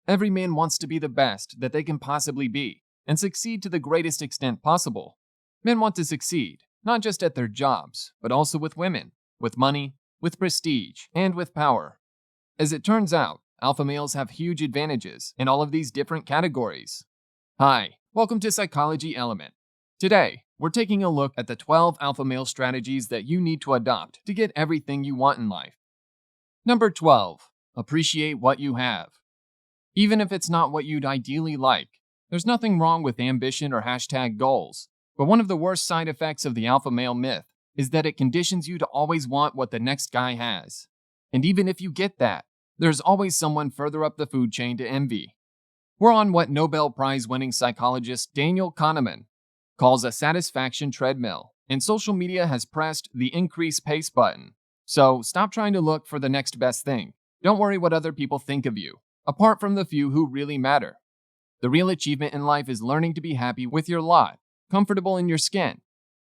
Every man wants to be the best that they can possibly be and succeed to the greatest extent possible. Men want to succeed, not just at their jobs, but also with women, with money, with prestige, and with power. As it turns out, alpha males have huge advantages in all of these different categories. Hi, welcome to Psychology Element. Today, we're taking a look at the 12 alpha male strategies that you need to adopt to get everything you want in life. Number 12. Appreciate what you have. Even if it's not what you'd ideally like, there's nothing wrong with ambition or #goals. But one of the worst side effects of the alpha male myth is that it conditions you to always want what the next guy has. And even if you get that, there's always someone further up the food chain to envy. We're on what Nobel Prize-winning psychologist Daniel Kahneman calls a satisfaction treadmill, and social media has pressed the increase pace button. So stop trying to look for the next best thing. Don't worry what other people think of you, apart from the few who really matter. The real achievement in life is learning to be happy with your lot, comfortable in your skin.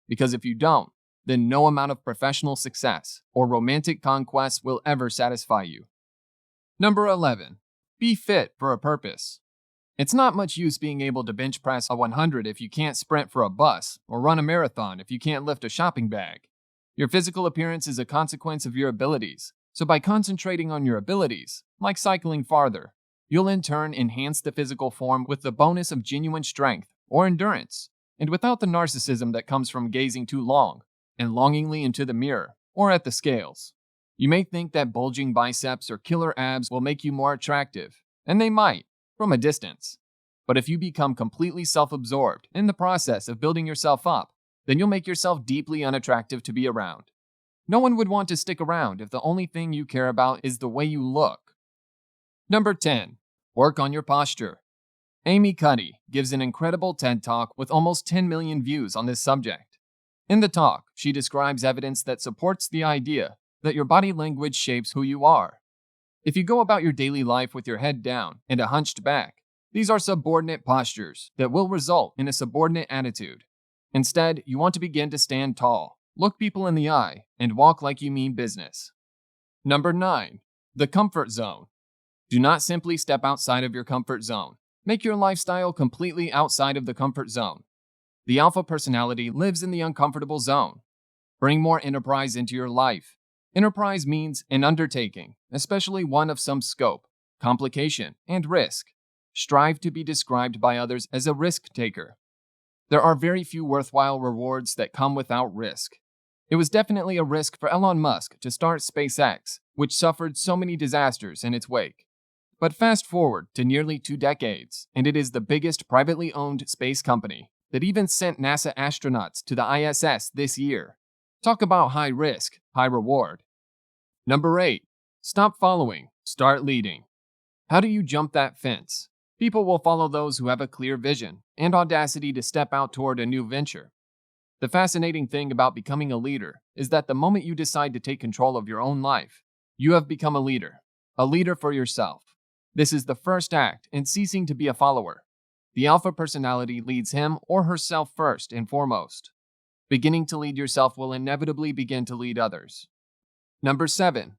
Because if you don't, then no amount of professional success or romantic conquest will ever satisfy you. Number 11. Be fit for a purpose. It's not much use being able to bench press a 100 if you can't sprint for a bus, or run a marathon if you can't lift a shopping bag. Your physical appearance is a consequence of your abilities, so by concentrating on your abilities, like cycling farther, you'll in turn enhance the physical form with the bonus of genuine strength or endurance, and without the narcissism that comes from gazing too long and longingly into the mirror or at the scales. You may think that bulging biceps or killer abs will make you more attractive, and they might, from a distance. But if you become completely self-absorbed in the process of building yourself up, then you'll make yourself deeply unattractive to be around. No one would want to stick around if the only thing you care about is the way you look. Number 10. Work on your posture. Amy Cuddy gives an incredible TED Talk with almost 10 million views on this subject. In the talk, she describes evidence that supports the idea that your body language shapes who you are. If you go about your daily life with your head down and a hunched back, these are subordinate postures that will result in a subordinate attitude. Instead, you want to begin to stand tall, look people in the eye, and walk like you mean business. Number 9. The comfort zone. Do not simply step outside of your comfort zone. Make your lifestyle completely outside of the comfort zone. The alpha personality lives in the uncomfortable zone. Bring more enterprise into your life. Enterprise means an undertaking, especially one of some scope, complication, and risk. Strive to be described by others as a risk taker. There are very few worthwhile rewards that come without risk. It was definitely a risk for Elon Musk to start SpaceX, which suffered so many disasters in its wake. But fast forward to nearly 2 decades, and it is the biggest privately owned space company that even sent NASA astronauts to the ISS this year. Talk about high risk, high reward. Number 8. Stop following, start leading. How do you jump that fence? People will follow those who have a clear vision and audacity to step out toward a new venture. The fascinating thing about becoming a leader is that the moment you decide to take control of your own life, you have become a leader for yourself. This is the first act in ceasing to be a follower. The alpha personality leads him or herself first and foremost. Beginning to lead yourself will inevitably begin to lead others. Number 7.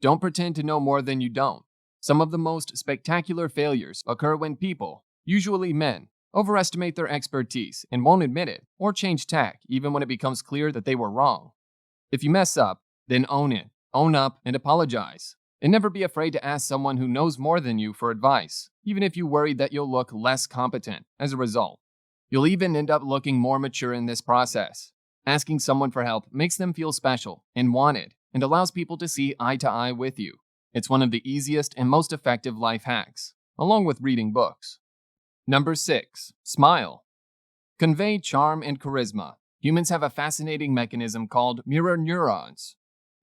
Don't pretend to know more than you don't. Some of the most spectacular failures occur when people, usually men, overestimate their expertise and won't admit it or change tack even when it becomes clear that they were wrong. If you mess up, then own it, own up, and apologize. And never be afraid to ask someone who knows more than you for advice, even if you worry that you'll look less competent as a result. You'll even end up looking more mature in this process. Asking someone for help makes them feel special and wanted and allows people to see eye to eye with you. It's one of the easiest and most effective life hacks, along with reading books. Number 6. Smile. Convey charm and charisma. Humans have a fascinating mechanism called mirror neurons.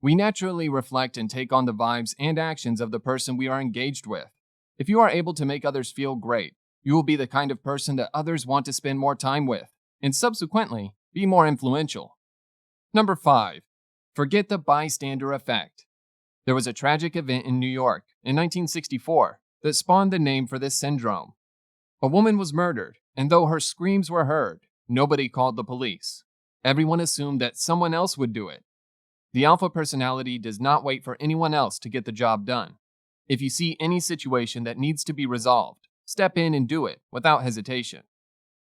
We naturally reflect and take on the vibes and actions of the person we are engaged with. If you are able to make others feel great, you will be the kind of person that others want to spend more time with, and subsequently, be more influential. Number 5. Forget the bystander effect. There was a tragic event in New York in 1964 that spawned the name for this syndrome. A woman was murdered, and though her screams were heard, nobody called the police. Everyone assumed that someone else would do it. The alpha personality does not wait for anyone else to get the job done. If you see any situation that needs to be resolved, step in and do it without hesitation.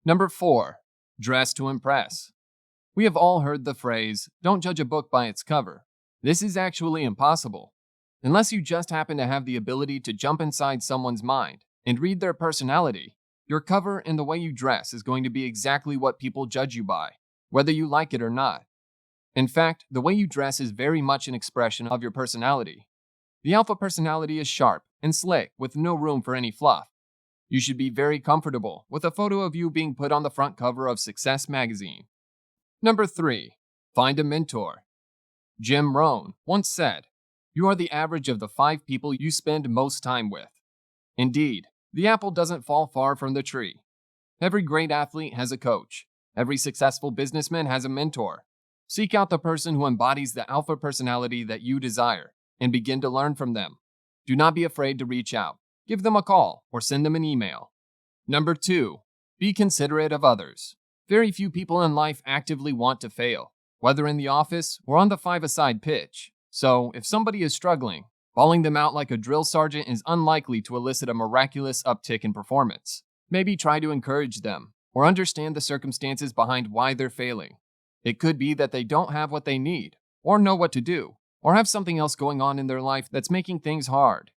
Number 4. Dress to impress. We have all heard the phrase, "Don't judge a book by its cover." This is actually impossible. Unless you just happen to have the ability to jump inside someone's mind and read their personality, your cover and the way you dress is going to be exactly what people judge you by, whether you like it or not. In fact, the way you dress is very much an expression of your personality. The alpha personality is sharp and slick with no room for any fluff. You should be very comfortable with a photo of you being put on the front cover of Success magazine. Number 3. Find a mentor. Jim Rohn once said, "You are the average of the 5 people you spend most time with." Indeed, the apple doesn't fall far from the tree. Every great athlete has a coach. Every successful businessman has a mentor. Seek out the person who embodies the alpha personality that you desire and begin to learn from them. Do not be afraid to reach out. Give them a call or send them an email. Number 2. Be considerate of others. Very few people in life actively want to fail, whether in the office or on the five-a-side pitch. So, if somebody is struggling, bawling them out like a drill sergeant is unlikely to elicit a miraculous uptick in performance. Maybe try to encourage them or understand the circumstances behind why they're failing. It could be that they don't have what they need, or know what to do, or have something else going on in their life that's making things hard.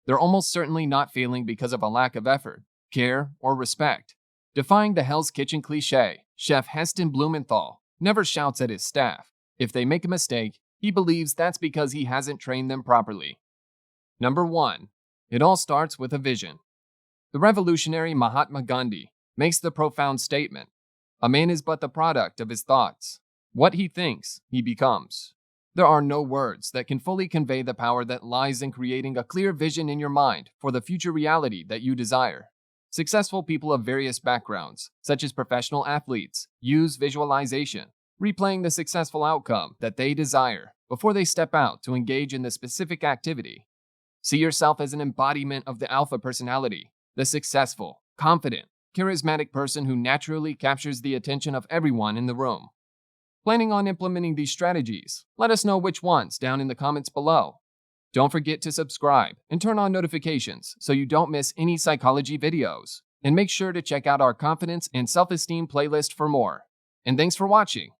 They're almost certainly not failing because of a lack of effort, care, or respect. Defying the Hell's Kitchen cliché, Chef Heston Blumenthal never shouts at his staff. If they make a mistake, he believes that's because he hasn't trained them properly. Number 1. It all starts with a vision. The revolutionary Mahatma Gandhi makes the profound statement, "A man is but the product of his thoughts. What he thinks, he becomes." There are no words that can fully convey the power that lies in creating a clear vision in your mind for the future reality that you desire. Successful people of various backgrounds, such as professional athletes, use visualization, replaying the successful outcome that they desire before they step out to engage in the specific activity. See yourself as an embodiment of the alpha personality, the successful, confident, charismatic person who naturally captures the attention of everyone in the room. Planning on implementing these strategies? Let us know which ones down in the comments below. Don't forget to subscribe and turn on notifications so you don't miss any psychology videos. And make sure to check out our confidence and self-esteem playlist for more. And thanks for watching.